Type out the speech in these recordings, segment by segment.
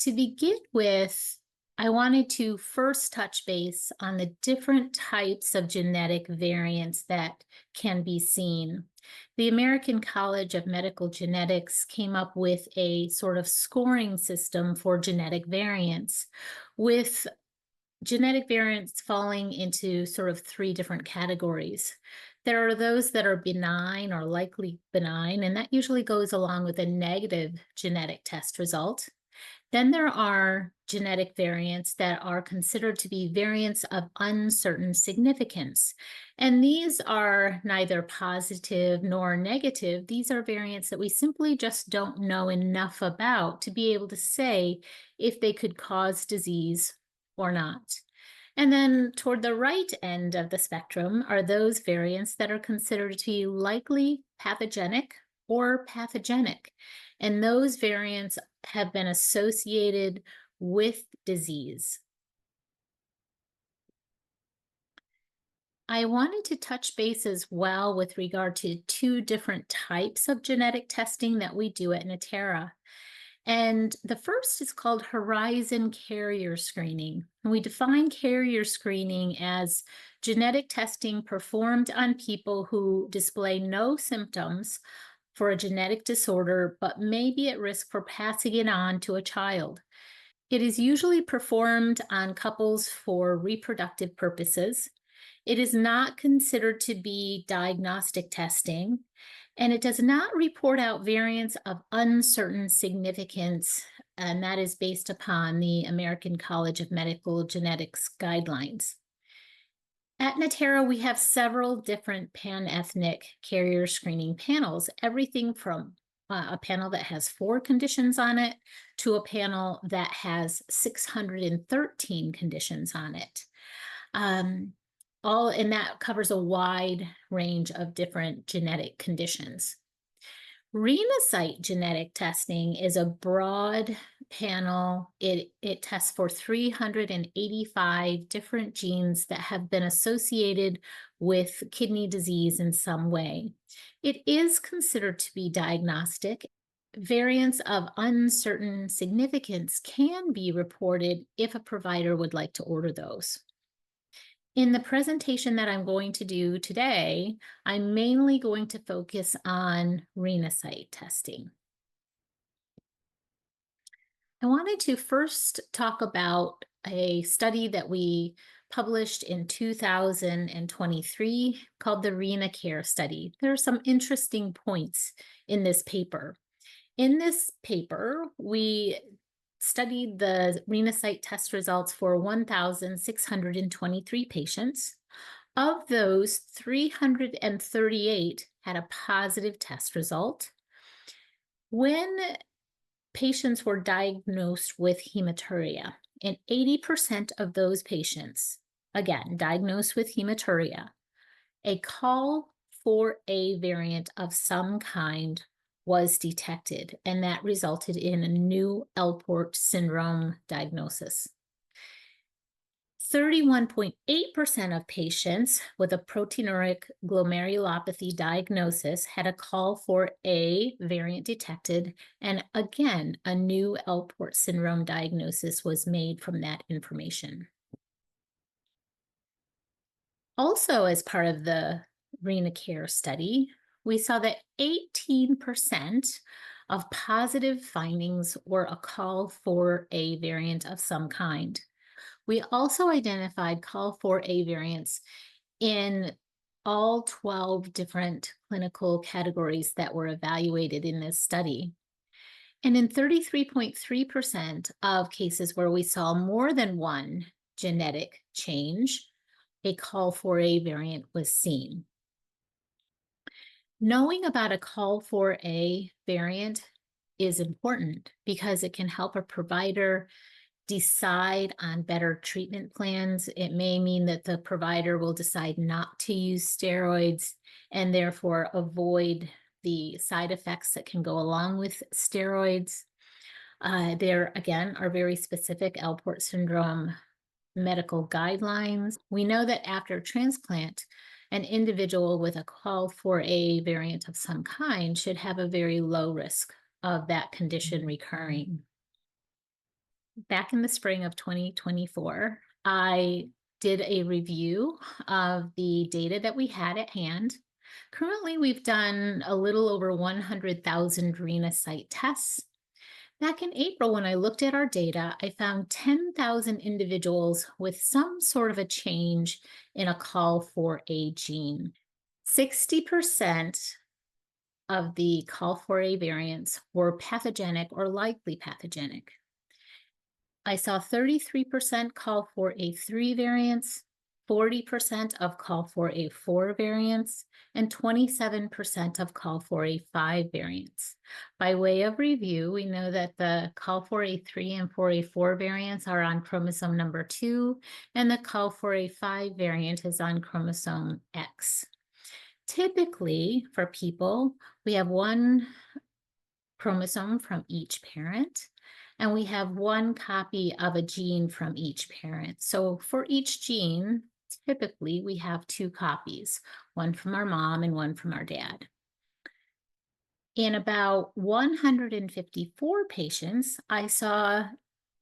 To begin with, I wanted to first touch base on the different types of genetic variants that can be seen. The American College of Medical Genetics came up with a sort of scoring system for genetic variants, with genetic variants falling into sort of three different categories. There are those that are benign or likely benign, and that usually goes along with a negative genetic test result. Then there are genetic variants that are considered to be variants of uncertain significance. And these are neither positive nor negative. These are variants that we simply just don't know enough about to be able to say if they could cause disease or not. And then toward the right end of the spectrum are those variants that are considered to be likely pathogenic or pathogenic. And those variants have been associated with disease. I wanted to touch base as well with regard to two different types of genetic testing that we do at Natera. And the first is called Horizon Carrier Screening. And we define carrier screening as genetic testing performed on people who display no symptoms for a genetic disorder, but may be at risk for passing it on to a child. It is usually performed on couples for reproductive purposes. It is not considered to be diagnostic testing, and it does not report out variants of uncertain significance, and that is based upon the American College of Medical Genetics guidelines. At Natera, we have several different pan-ethnic carrier screening panels, everything from a panel that has 4 conditions on it to a panel that has 613 conditions on it. And that covers a wide range of different genetic conditions. Renasight genetic testing is a broad panel. It tests for 385 different genes that have been associated with kidney disease in some way. It is considered to be diagnostic. Variants of uncertain significance can be reported if a provider would like to order those. In the presentation that I'm going to do today, I'm mainly going to focus on Renasight testing. I wanted to first talk about a study that we published in 2023 called the RenaCare study. There are some interesting points in this paper. In this paper, we studied the Renasight test results for 1,623 patients. Of those, 338 had a positive test result. When patients were diagnosed with hematuria, and 80% of those patients, again, diagnosed with hematuria, a COL4A variant of some kind was detected, and that resulted in a new Alport syndrome diagnosis. 31.8% of patients with a proteinuric glomerulopathy diagnosis had a COL4A variant detected, and again, a new Alport syndrome diagnosis was made from that information. Also, as part of the RenaCare study, we saw that 18% of positive findings were a COL4A variant of some kind. We also identified COL4A variants in all 12 different clinical categories that were evaluated in this study. And in 33.3% of cases where we saw more than one genetic change, a COL4A variant was seen. Knowing about a COL4A variant is important because it can help a provider decide on better treatment plans. It may mean that the provider will decide not to use steroids and therefore avoid the side effects that can go along with steroids. There, again, are very specific Alport syndrome medical guidelines. We know that after transplant, an individual with a COL4A variant of some kind should have a very low risk of that condition recurring. Back in the spring of 2024, I did a review of the data that we had at hand. Currently, we've done a little over 100,000 Renasight tests. Back in April, when I looked at our data, I found 10,000 individuals with some sort of a change in a COL4A gene. 60% of the COL4A variants were pathogenic or likely pathogenic. I saw 33% COL4A3 variants, 40% of COL4A4 variants, and 27% of COL4A5 variants. By way of review, we know that the COL4A3 and 4A4 variants are on chromosome number 2, and the COL4A5 variant is on chromosome X. Typically, for people, we have one chromosome from each parent, and we have one copy of a gene from each parent. So for each gene, typically we have two copies, one from our mom and one from our dad. In about 154 patients, I saw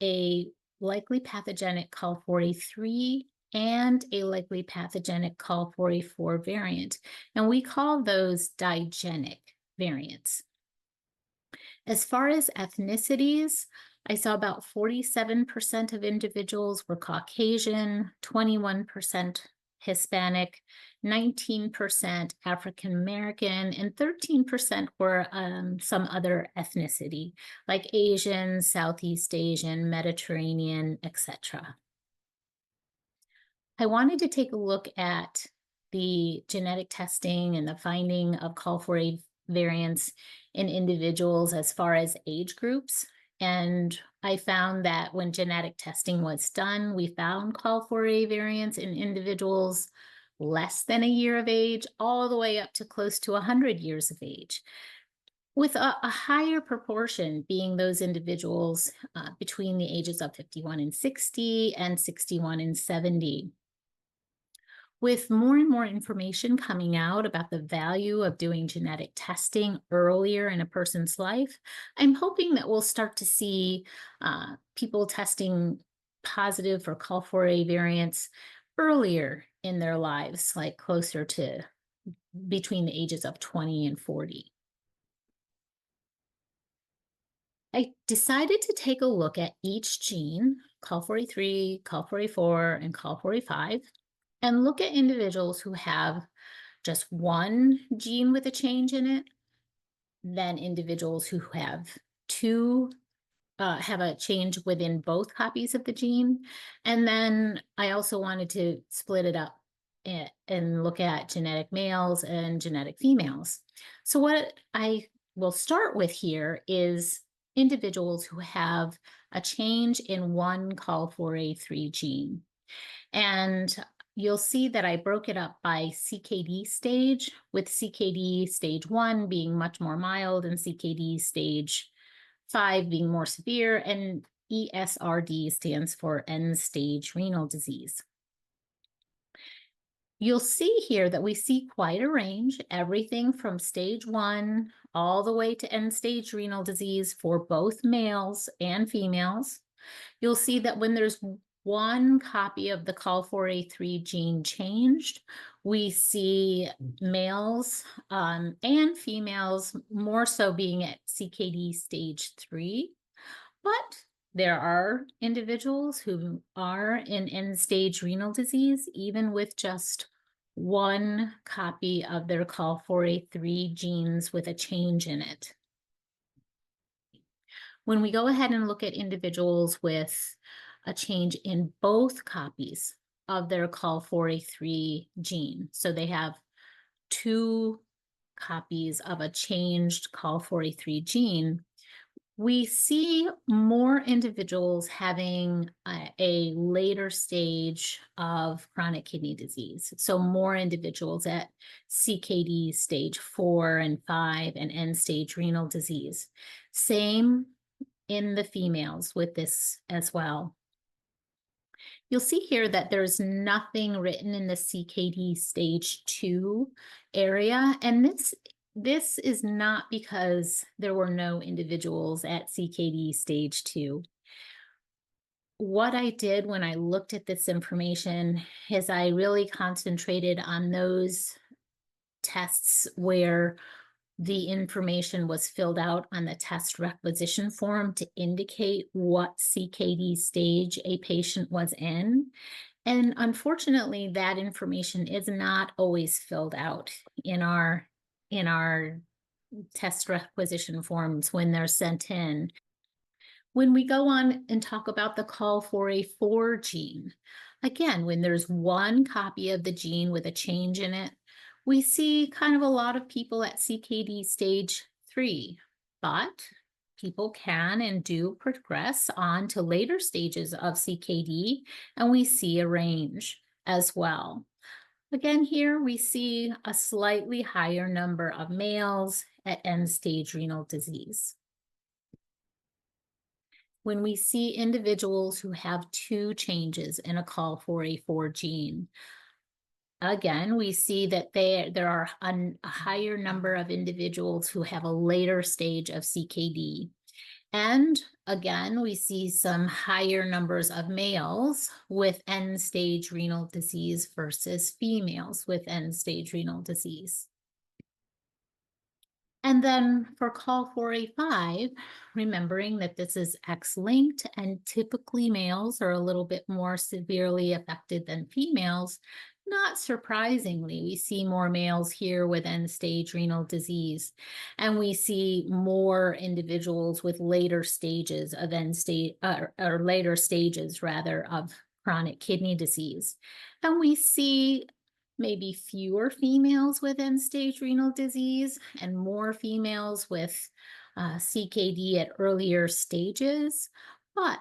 a likely pathogenic COL4A3 and a likely pathogenic COL4A4 variant, and we call those digenic variants. As far as ethnicities, I saw about 47% of individuals were Caucasian, 21% Hispanic, 19% African American, and 13% were some other ethnicity, like Asian, Southeast Asian, Mediterranean, etc. I wanted to take a look at the genetic testing and the finding of COL4A variants in individuals as far as age groups. And I found that when genetic testing was done, we found COL4A variants in individuals less than a year of age, all the way up to close to 100 years of age, with a higher proportion being those individuals between the ages of 51 and 60 and 61 and 70. With more and more information coming out about the value of doing genetic testing earlier in a person's life, I'm hoping that we'll start to see people testing positive for COL4A variants earlier in their lives, like closer to between the ages of 20 and 40. I decided to take a look at each gene, COL4A3, COL4A4, and COL4A5, and look at individuals who have just one gene with a change in it, then individuals who have two have a change within both copies of the gene. And then I also wanted to split it up and look at genetic males and genetic females. So what I will start with here is individuals who have a change in one COL4A3 gene. And you'll see that I broke it up by CKD stage, with CKD stage 1 being much more mild and CKD stage 5 being more severe, and ESRD stands for end-stage renal disease. You'll see here that we see quite a range, everything from stage 1 all the way to end-stage renal disease for both males and females. You'll see that when there's one copy of the COL4A3 gene changed, we see males and females more so being at CKD stage 3, but there are individuals who are in end-stage renal disease, even with just one copy of their COL4A3 genes with a change in it. When we go ahead and look at individuals with a change in both copies of their COL4A3 gene, so they have two copies of a changed COL4A3 gene, we see more individuals having a later stage of chronic kidney disease. So more individuals at CKD stage 4 and 5 and end-stage renal disease. Same in the females with this as well. You'll see here that there's nothing written in the CKD stage 2 area, and this is not because there were no individuals at CKD stage 2. what I did when I looked at this information is I really concentrated on those tests where the information was filled out on the test requisition form to indicate what CKD stage a patient was in. And unfortunately, that information is not always filled out in our test requisition forms when they're sent in. When we go on and talk about the COL4A4 gene, again, when there's one copy of the gene with a change in it, we see kind of a lot of people at CKD stage 3, but people can and do progress on to later stages of CKD, and we see a range as well. Again, here we see a slightly higher number of males at end-stage renal disease. When we see individuals who have two changes in a COL4A4 gene, again, we see that there are a higher number of individuals who have a later stage of CKD. And again, we see some higher numbers of males with end-stage renal disease versus females with end-stage renal disease. And then for COL4A5, remembering that this is X-linked and typically males are a little bit more severely affected than females, not surprisingly, we see more males here with end-stage renal disease, and we see more individuals with later stages of end-stage, or later stages rather, of chronic kidney disease. And we see maybe fewer females with end-stage renal disease and more females with CKD at earlier stages, but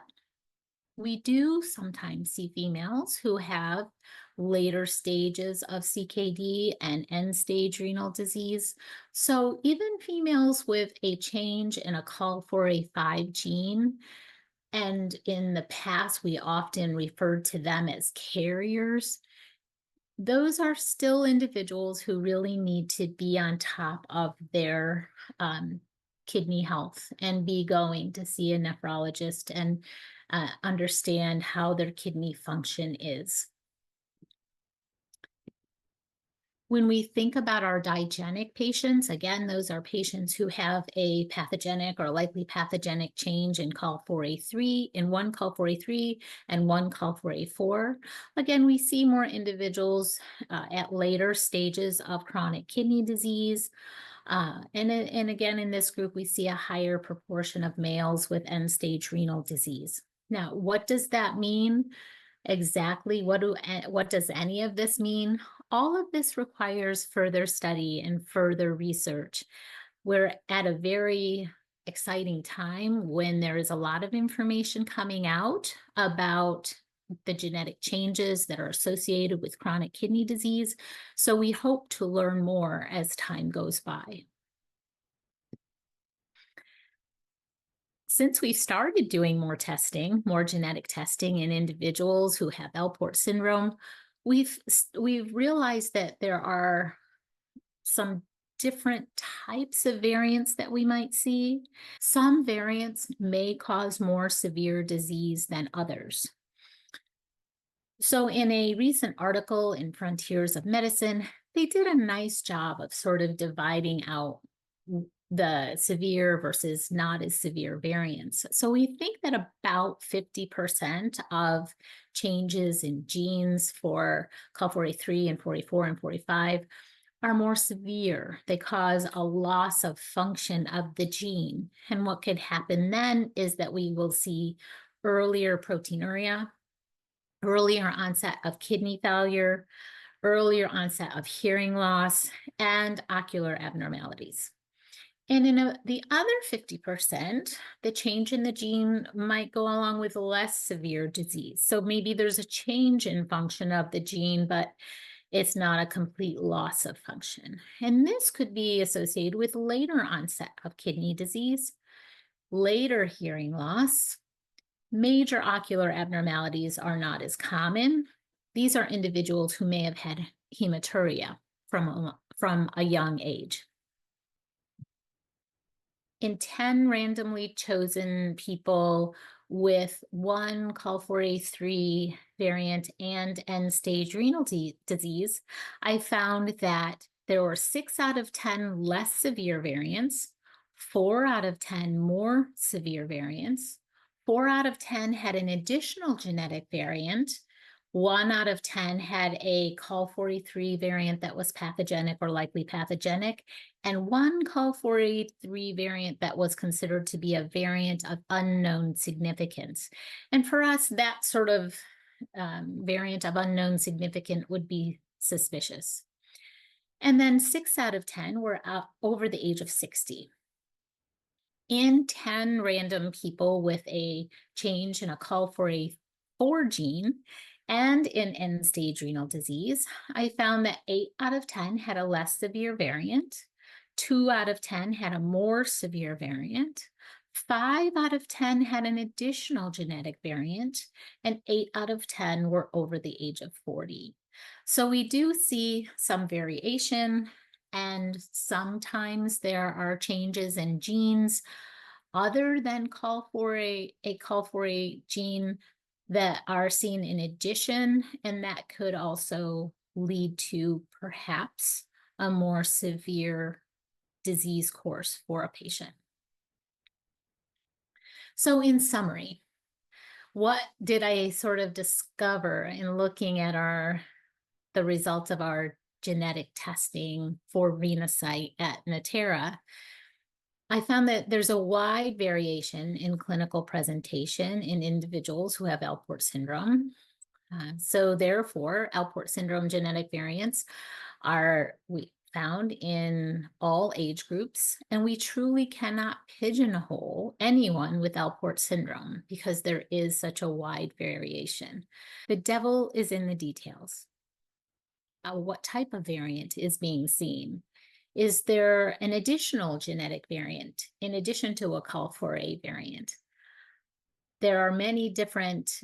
we do sometimes see females who have later stages of CKD and end-stage renal disease. So even females with a change in a COL4A5 gene, and in the past we often referred to them as carriers, those are still individuals who really need to be on top of their kidney health and be going to see a nephrologist and understand how their kidney function is. When we think about our digenic patients, again, those are patients who have a pathogenic or likely pathogenic change in COL4A3, in one COL4A3 and one COL4A4. Again, we see more individuals at later stages of chronic kidney disease. And again, in this group, we see a higher proportion of males with end-stage renal disease. Now, what does that mean? Exactly what does any of this mean? All of this requires further study and further research. We're at a very exciting time when there is a lot of information coming out about the genetic changes that are associated with chronic kidney disease. So we hope to learn more as time goes by. Since we started doing more testing, more genetic testing in individuals who have Alport syndrome, we've realized that there are some different types of variants that we might see. Some variants may cause more severe disease than others. So in a recent article in Frontiers of Medicine, they did a nice job of sort of dividing out the severe versus not as severe variants. So we think that about 50% of changes in genes for COL4A3 and 4A4 and 4A5 are more severe. They cause a loss of function of the gene. And what could happen then is that we will see earlier proteinuria, earlier onset of kidney failure, earlier onset of hearing loss, and ocular abnormalities. And in the other 50%, the change in the gene might go along with less severe disease. So maybe there's a change in function of the gene, but it's not a complete loss of function. And this could be associated with later onset of kidney disease, later hearing loss. Major ocular abnormalities are not as common. These are individuals who may have had hematuria from a young age. In 10 randomly chosen people, with one COL4A3 variant and end-stage renal disease, I found that there were 6 out of 10 less severe variants, 4 out of 10 more severe variants, 4 out of 10 had an additional genetic variant, 1 out of 10 had a COL4A3 variant that was pathogenic or likely pathogenic, and 1 COL4A3 variant that was considered to be a variant of unknown significance. And for us, that sort of variant of unknown significance would be suspicious. And then 6 out of 10 were over the age of 60. In 10 random people with a change in a COL4A4 gene and in end-stage renal disease, I found that 8 out of 10 had a less severe variant, 2 out of 10 had a more severe variant, 5 out of 10 had an additional genetic variant, and 8 out of 10 were over the age of 40. So we do see some variation, and sometimes there are changes in genes other than a COL4A gene that are seen in addition, and that could also lead to perhaps a more severe disease course for a patient. So in summary, what did I sort of discover in looking at the results of our genetic testing for Renasight at Natera? I found that there's a wide variation in clinical presentation in individuals who have Alport syndrome. So therefore, Alport syndrome genetic variants we found in all age groups, and we truly cannot pigeonhole anyone with Alport syndrome because there is such a wide variation. The devil is in the details. What type of variant is being seen? Is there an additional genetic variant in addition to a COL4A variant? There are many different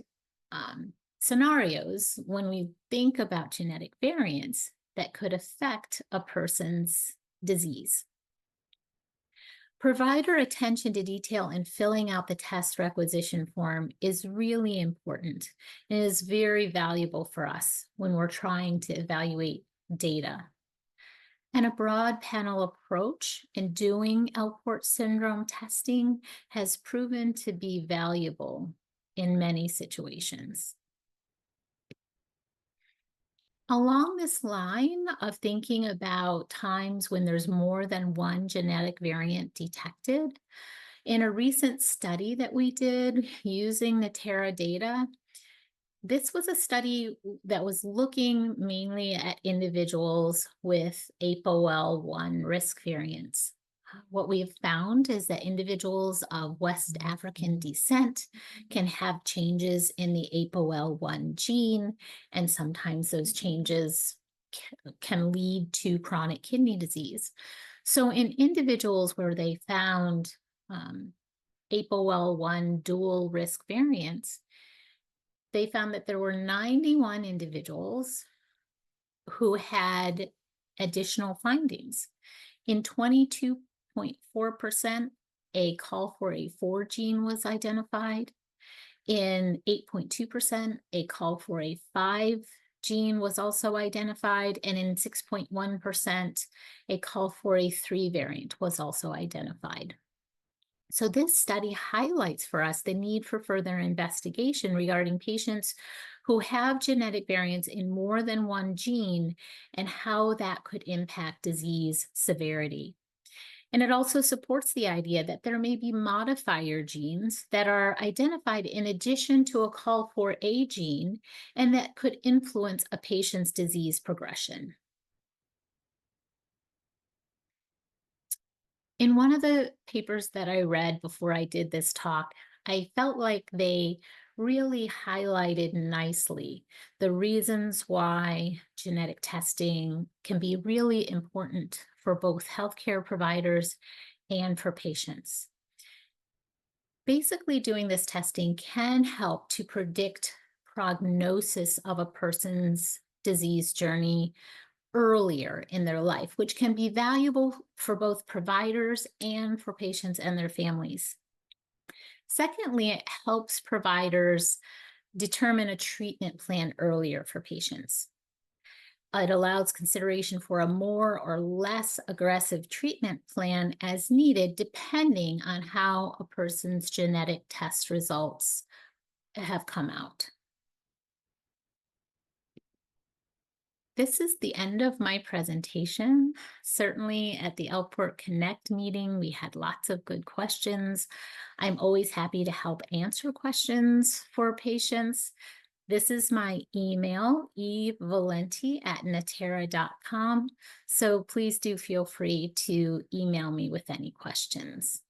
scenarios when we think about genetic variants that could affect a person's disease. Provider attention to detail in filling out the test requisition form is really important and is very valuable for us when we're trying to evaluate data. And a broad panel approach in doing Alport syndrome testing has proven to be valuable in many situations. Along this line of thinking about times when there's more than one genetic variant detected, in a recent study that we did using Natera data, this was a study that was looking mainly at individuals with APOL1 risk variants. What we have found is that individuals of West African descent can have changes in the APOL1 gene, and sometimes those changes can lead to chronic kidney disease. So in individuals where they found APOL1 dual risk variants, they found that there were 91 individuals who had additional findings. In 22.4%, a COL4A4 gene was identified. In 8.2%, a COL4A5 gene was also identified. And in 6.1%, a COL4A3 variant was also identified. So this study highlights for us the need for further investigation regarding patients who have genetic variants in more than one gene and how that could impact disease severity. And it also supports the idea that there may be modifier genes that are identified in addition to a COL4A gene and that could influence a patient's disease progression. In one of the papers that I read before I did this talk, I felt like they really highlighted nicely the reasons why genetic testing can be really important for both healthcare providers and for patients. Basically, doing this testing can help to predict prognosis of a person's disease journey earlier in their life, which can be valuable for both providers and for patients and their families. Secondly, it helps providers determine a treatment plan earlier for patients. It allows consideration for a more or less aggressive treatment plan as needed, depending on how a person's genetic test results have come out. This is the end of my presentation. Certainly at the Alport Connect meeting, we had lots of good questions. I'm always happy to help answer questions for patients. This is my email, evalenti@natera.com. So please do feel free to email me with any questions.